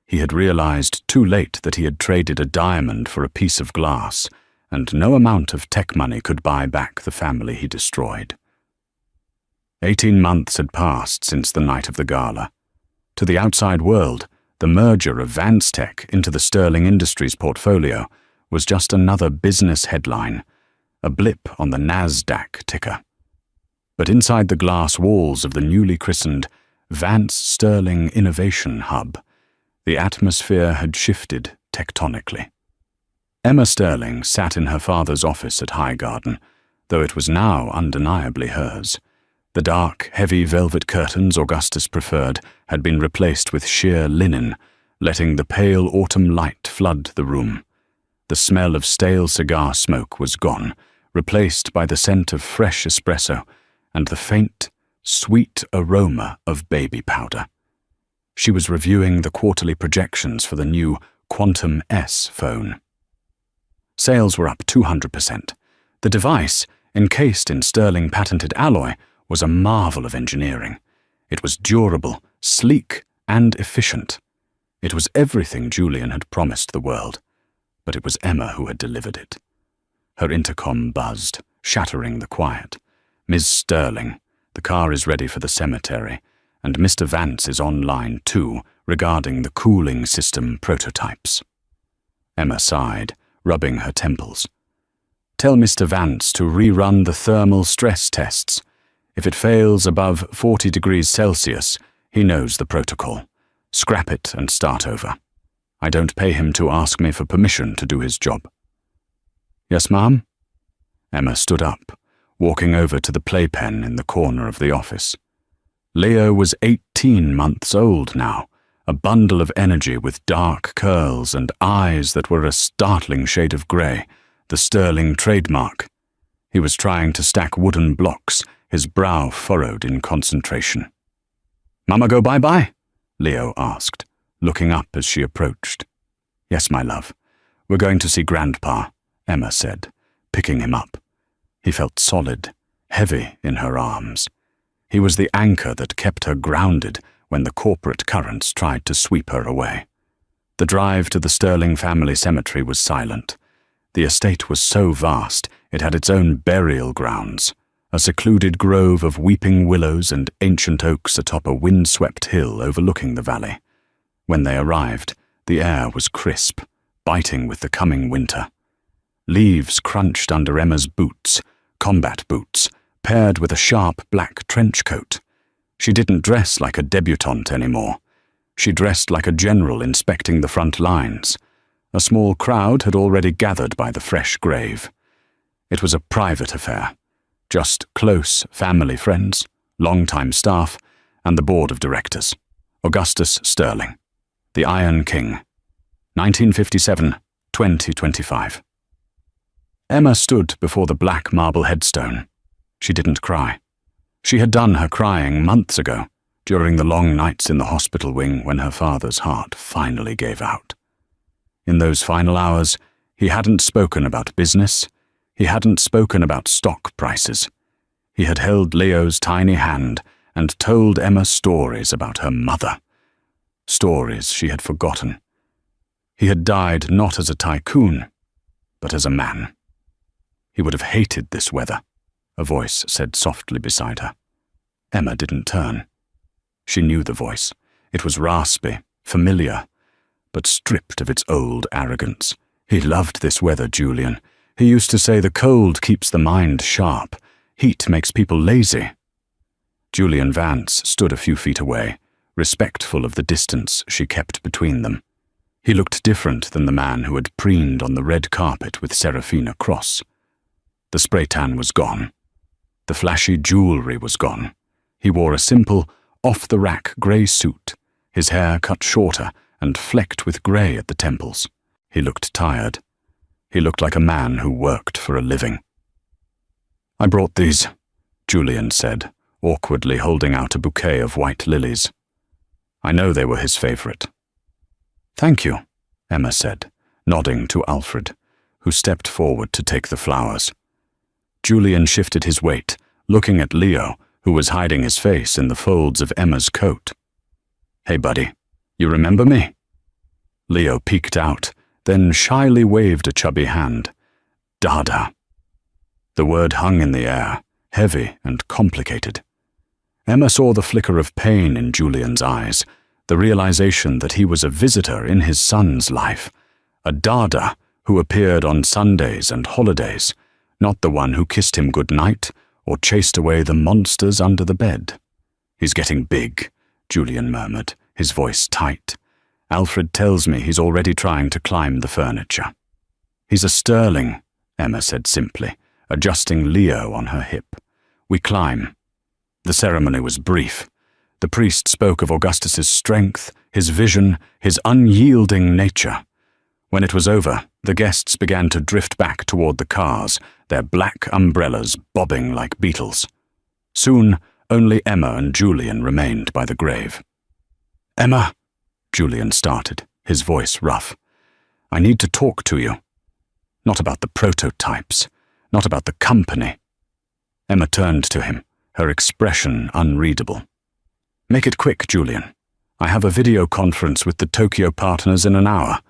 He had realized too late that he had traded a diamond for a piece of glass, and no amount of tech money could buy back the family he destroyed. 18 months had passed since the night of the gala. To the outside world, the merger of Vance Tech into the Sterling Industries portfolio was just another business headline, a blip on the NASDAQ ticker. But inside the glass walls of the newly christened Vance Sterling Innovation Hub, the atmosphere had shifted tectonically. Emma Sterling sat in her father's office at Highgarden, though it was now undeniably hers. The dark, heavy velvet curtains Augustus preferred had been replaced with sheer linen, letting the pale autumn light flood the room. The smell of stale cigar smoke was gone, replaced by the scent of fresh espresso and the faint, sweet aroma of baby powder. She was reviewing the quarterly projections for the new Quantum S phone. Sales were up 200%. The device, encased in sterling patented alloy, was a marvel of engineering. It was durable, sleek, and efficient. It was everything Julian had promised the world, but it was Emma who had delivered it. Her intercom buzzed, shattering the quiet. "Ms. Sterling, the car is ready for the cemetery, and Mr. Vance is online too, regarding the cooling system prototypes." Emma sighed, rubbing her temples. "Tell Mr. Vance to rerun the thermal stress tests. If it fails above 40 degrees Celsius, he knows the protocol. Scrap it and start over. I don't pay him to ask me for permission to do his job." "Yes, ma'am?" Emma stood up, walking over to the playpen in the corner of the office. Leo was 18 months old now, a bundle of energy with dark curls and eyes that were a startling shade of grey, the Sterling trademark. He was trying to stack wooden blocks, his brow furrowed in concentration. "Mama go bye-bye?" Leo asked, looking up as she approached. "Yes, my love. We're going to see Grandpa," Emma said, picking him up. He felt solid, heavy in her arms. He was the anchor that kept her grounded when the corporate currents tried to sweep her away. The drive to the Sterling family cemetery was silent. The estate was so vast it had its own burial grounds, a secluded grove of weeping willows and ancient oaks atop a wind-swept hill overlooking the valley. When they arrived, the air was crisp, biting with the coming winter. Leaves crunched under Emma's boots, combat boots, paired with a sharp black trench coat. She didn't dress like a debutante anymore. She dressed like a general inspecting the front lines. A small crowd had already gathered by the fresh grave. It was a private affair. Just close family friends, long-time staff, and the board of directors. Augustus Sterling, the Iron King, 1957-2025. Emma stood before the black marble headstone. She didn't cry. She had done her crying months ago, during the long nights in the hospital wing when her father's heart finally gave out. In those final hours, he hadn't spoken about business. He hadn't spoken about stock prices. He had held Leo's tiny hand and told Emma stories about her mother. Stories she had forgotten. He had died not as a tycoon, but as a man. He would have hated this weather, a voice said softly beside her. Emma didn't turn. She knew the voice. It was raspy, familiar, but stripped of its old arrogance. He loved this weather, Julian. He used to say the cold keeps the mind sharp. Heat makes people lazy. Julian Vance stood a few feet away, respectful of the distance she kept between them. He looked different than the man who had preened on the red carpet with Serafina Cross. The spray tan was gone. The flashy jewelry was gone. He wore a simple, off-the-rack grey suit, his hair cut shorter and flecked with grey at the temples. He looked tired. He looked like a man who worked for a living. "I brought these," Julian said, awkwardly holding out a bouquet of white lilies. I know they were his favorite. "Thank you," Emma said, nodding to Alfred, who stepped forward to take the flowers. Julian shifted his weight, looking at Leo, who was hiding his face in the folds of Emma's coat. "Hey, buddy, you remember me?" Leo peeked out, then shyly waved a chubby hand. "Dada." The word hung in the air, heavy and complicated. Emma saw the flicker of pain in Julian's eyes, the realization that he was a visitor in his son's life, a Dada who appeared on Sundays and holidays, not the one who kissed him goodnight or chased away the monsters under the bed. "He's getting big," Julian murmured, his voice tight. "Alfred tells me he's already trying to climb the furniture." "He's a sterling," Emma said simply, adjusting Leo on her hip. "We climb." The ceremony was brief. The priest spoke of Augustus's strength, his vision, his unyielding nature. When it was over, the guests began to drift back toward the cars, their black umbrellas bobbing like beetles. Soon, only Emma and Julian remained by the grave. "Emma," Julian started, his voice rough, "I need to talk to you. Not about the prototypes, not about the company." Emma turned to him, her expression unreadable. "Make it quick, Julian. I have a video conference with the Tokyo partners in an hour."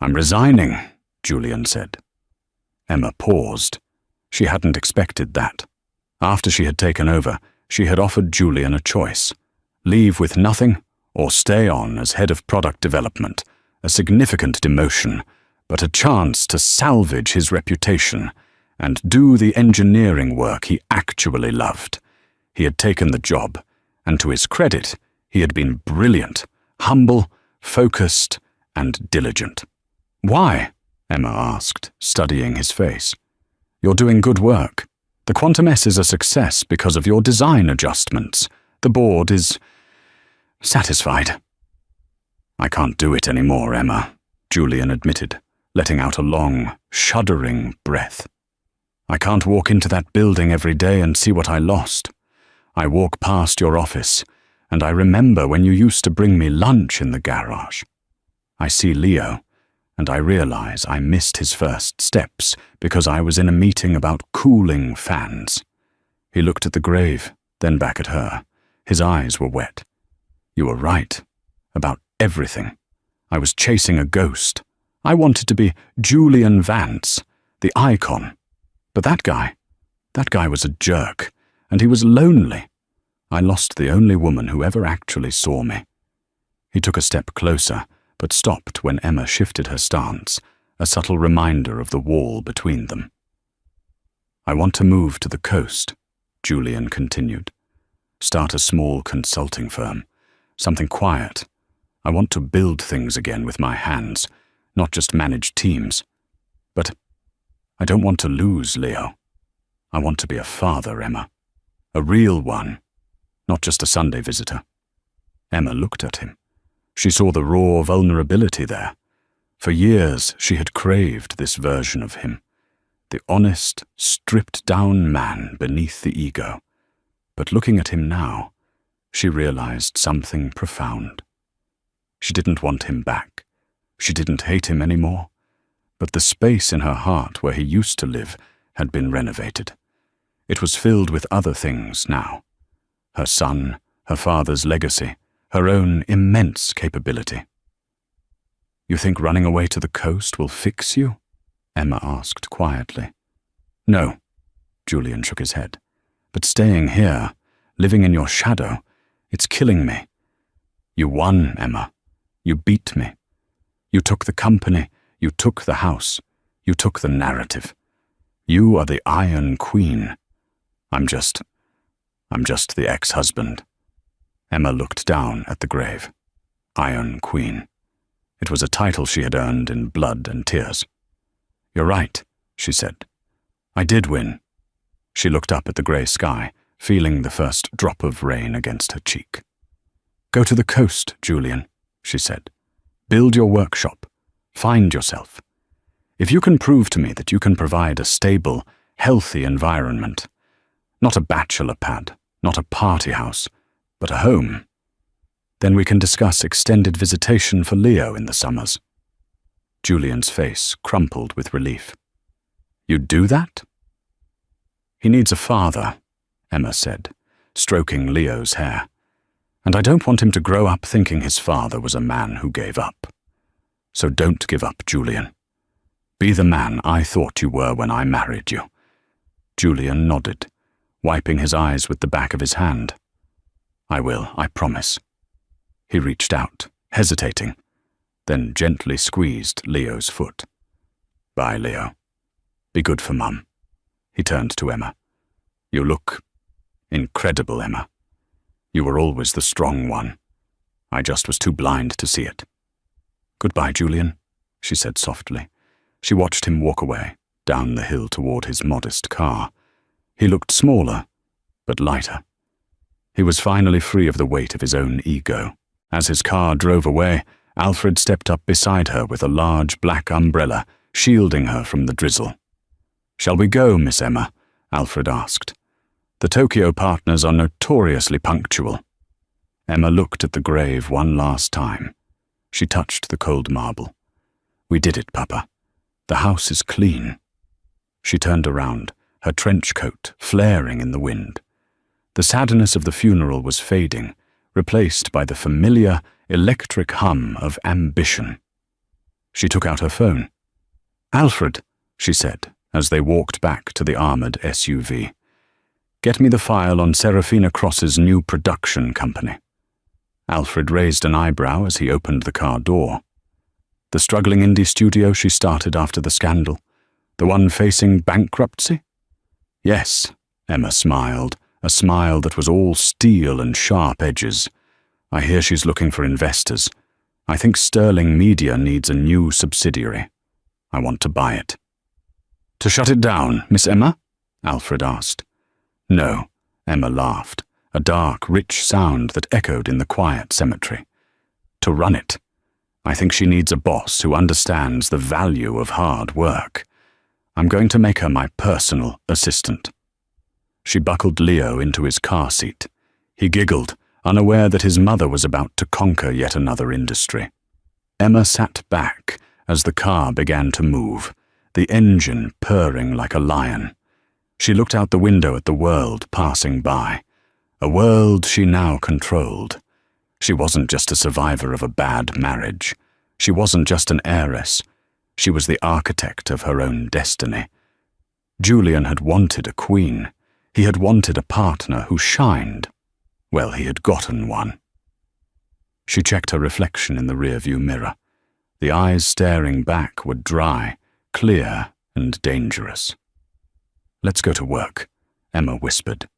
"I'm resigning," Julian said. Emma paused. She hadn't expected that. After she had taken over, she had offered Julian a choice: leave with nothing or stay on as head of product development, a significant demotion, but a chance to salvage his reputation and do the engineering work he actually loved. He had taken the job, and to his credit, he had been brilliant, humble, focused, and diligent. "Why?" Emma asked, studying his face. "You're doing good work. The Quantum S is a success because of your design adjustments. The board is satisfied." "I can't do it anymore, Emma," Julian admitted, letting out a long, shuddering breath. "I can't walk into that building every day and see what I lost. I walk past your office, and I remember when you used to bring me lunch in the garage. I see Leo, and I realize I missed his first steps because I was in a meeting about cooling fans." He looked at the grave, then back at her. His eyes were wet. "You were right. About everything. I was chasing a ghost. I wanted to be Julian Vance, the icon. But that guy was a jerk, and he was lonely. I lost the only woman who ever actually saw me." He took a step closer, but stopped when Emma shifted her stance, a subtle reminder of the wall between them. "I want to move to the coast," Julian continued. "Start a small consulting firm, something quiet. I want to build things again with my hands, not just manage teams. But I don't want to lose Leo. I want to be a father, Emma. A real one, not just a Sunday visitor." Emma looked at him. She saw the raw vulnerability there. For years she had craved this version of him, the honest, stripped-down man beneath the ego. But looking at him now, she realized something profound. She didn't want him back. She didn't hate him anymore. But the space in her heart where he used to live had been renovated. It was filled with other things now. Her son, her father's legacy, her own immense capability. "You think running away to the coast will fix you?" Emma asked quietly. "No," Julian shook his head. "But staying here, living in your shadow, it's killing me. You won, Emma. You beat me. You took the company, you took the house, you took the narrative. You are the Iron Queen. I'm just the ex-husband." Emma looked down at the grave. Iron Queen. It was a title she had earned in blood and tears. "You're right," she said. "I did win." She looked up at the grey sky, feeling the first drop of rain against her cheek. "Go to the coast, Julian," she said. "Build your workshop. Find yourself. If you can prove to me that you can provide a stable, healthy environment. Not a bachelor pad, not a party house, but a home. Then we can discuss extended visitation for Leo in the summers. Julian's face crumpled with relief. You'd do that? He needs a father, Emma said, stroking Leo's hair. And I don't want him to grow up thinking his father was a man who gave up. So don't give up, Julian. Be the man I thought you were when I married you. Julian nodded, wiping his eyes with the back of his hand. I will, I promise. He reached out, hesitating, then gently squeezed Leo's foot. Bye, Leo. Be good for Mum. He turned to Emma. You look incredible, Emma. You were always the strong one. I just was too blind to see it. Goodbye, Julian, she said softly. She watched him walk away, down the hill toward his modest car. He looked smaller, but lighter. He was finally free of the weight of his own ego. As his car drove away, Alfred stepped up beside her with a large black umbrella, shielding her from the drizzle. Shall we go, Miss Emma? Alfred asked. The Tokyo partners are notoriously punctual. Emma looked at the grave one last time. She touched the cold marble. We did it, Papa. The house is clean. She turned around, her trench coat flaring in the wind. The sadness of the funeral was fading, replaced by the familiar, electric hum of ambition. She took out her phone. Alfred, she said, as they walked back to the armored SUV. Get me the file on Serafina Cross's new production company. Alfred raised an eyebrow as he opened the car door. The struggling indie studio she started after the scandal, the one facing bankruptcy? Yes, Emma smiled, a smile that was all steel and sharp edges. I hear she's looking for investors. I think Sterling Media needs a new subsidiary. I want to buy it. To shut it down, Miss Emma? Alfred asked. No, Emma laughed, a dark, rich sound that echoed in the quiet cemetery. To run it. I think she needs a boss who understands the value of hard work. I'm going to make her my personal assistant. She buckled Leo into his car seat. He giggled, unaware that his mother was about to conquer yet another industry. Emma sat back as the car began to move, the engine purring like a lion. She looked out the window at the world passing by, a world she now controlled. She wasn't just a survivor of a bad marriage. She wasn't just an heiress. She was the architect of her own destiny. Julian had wanted a queen. He had wanted a partner who shined. Well, he had gotten one. She checked her reflection in the rearview mirror. The eyes staring back were dry, clear, and dangerous. Let's go to work, Emma whispered.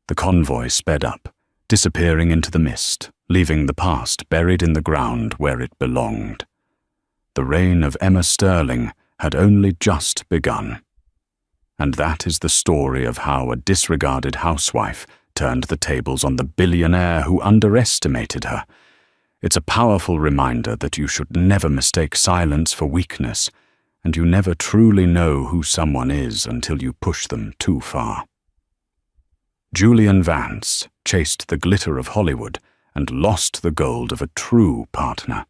The convoy sped up, disappearing into the mist, leaving the past buried in the ground where it belonged. The reign of Emma Sterling had only just begun. And that is the story of how a disregarded housewife turned the tables on the billionaire who underestimated her. It's a powerful reminder that you should never mistake silence for weakness, and you never truly know who someone is until you push them too far. Julian Vance chased the glitter of Hollywood and lost the gold of a true partner.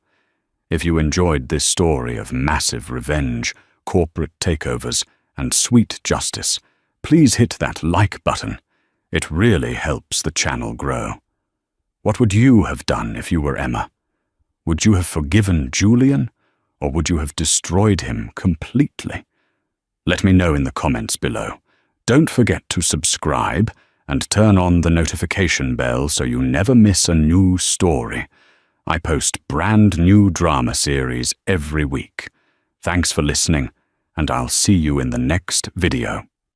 If you enjoyed this story of massive revenge, corporate takeovers, and sweet justice, please hit that like button. It really helps the channel grow. What would you have done if you were Emma? Would you have forgiven Julian, or would you have destroyed him completely? Let me know in the comments below. Don't forget to subscribe and turn on the notification bell so you never miss a new story. I post brand new drama series every week. Thanks for listening, and I'll see you in the next video.